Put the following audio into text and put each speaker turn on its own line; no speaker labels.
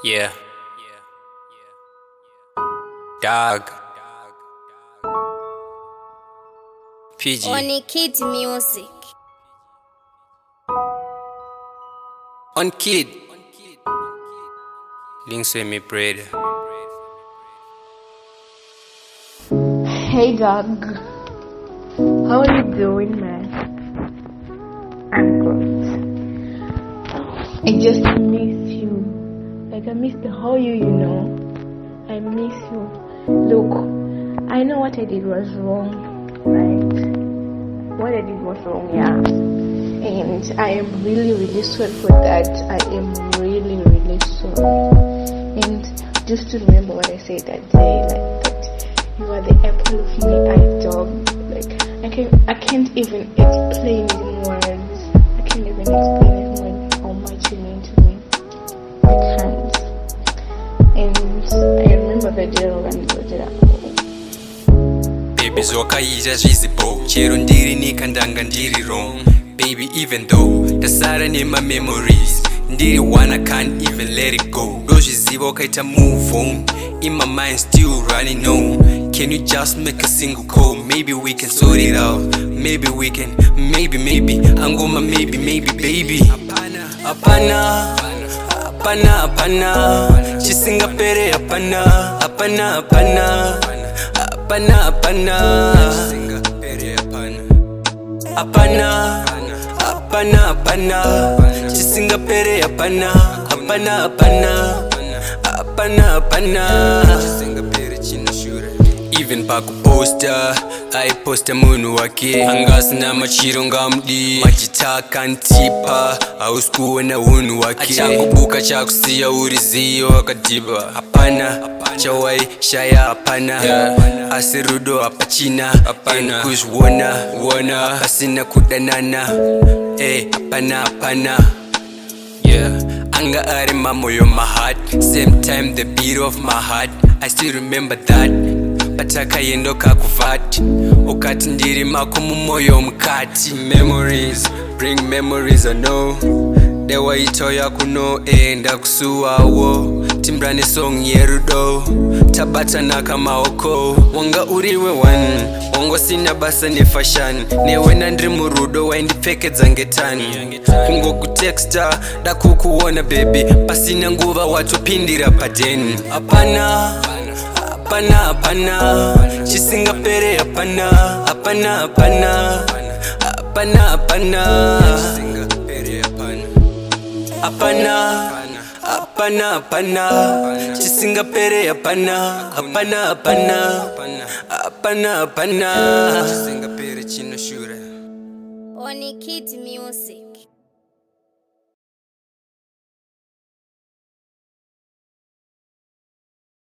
Yeah. Dog. PG.
OnikidMusiq.
On kid. Links with me, bread.
Hey dog, how are you doing, man? I'm good. I just miss you. Like I miss the whole you. I miss you. Look, I know what I did was wrong, right? What I did was wrong, yeah. And I am really sorry for that. I am really sorry. And just to remember what I said that day, like that you are the apple of my eye, dog. Like I can't even explain it in words. I can't even explain it when how much you mean to me. I can't. And I remember the day when
Baby zokaija zvizipo chero ndiri nikandanga ndiri wrong. Baby, even though tasara nema memories ndiri one, I can't even let it go. Dozviziva wakaita move on, in my mind still running on. Can you just make a single call? Maybe we can sort it out. Maybe we can, maybe angoma maybe baby. Hapana chisingaperi hapana chisingaperi hapana. Even pakuposta aiposta munhu wake angasina machiro ngamdi machita kantipa ausikuona unhu wake achakubuka chakusiya uriziyo akadhiba. Hapana chawai shaya hapana, asi rudo hapachina, kuzwona asina kudanana. Hapana. Yeah, anga ari mamoyo my heart, same time the beat of my heart. I still remember that, patakaenda kakuvati ukati ndiri mako mumoyo mukati. Memories bring memories, I know dewaitoya kuno ndakusuwawo timbrane song yerudo tabatana kamaoko wanga uriwe one wangosina basa nefashion newena ndiri murudo waindipfekedza ngetani kungokutexta dakukuona baby pasina nguva watopindira padeni. Hapana chisingaperi hapana chisingaperi hapana.
OnikidMusiq.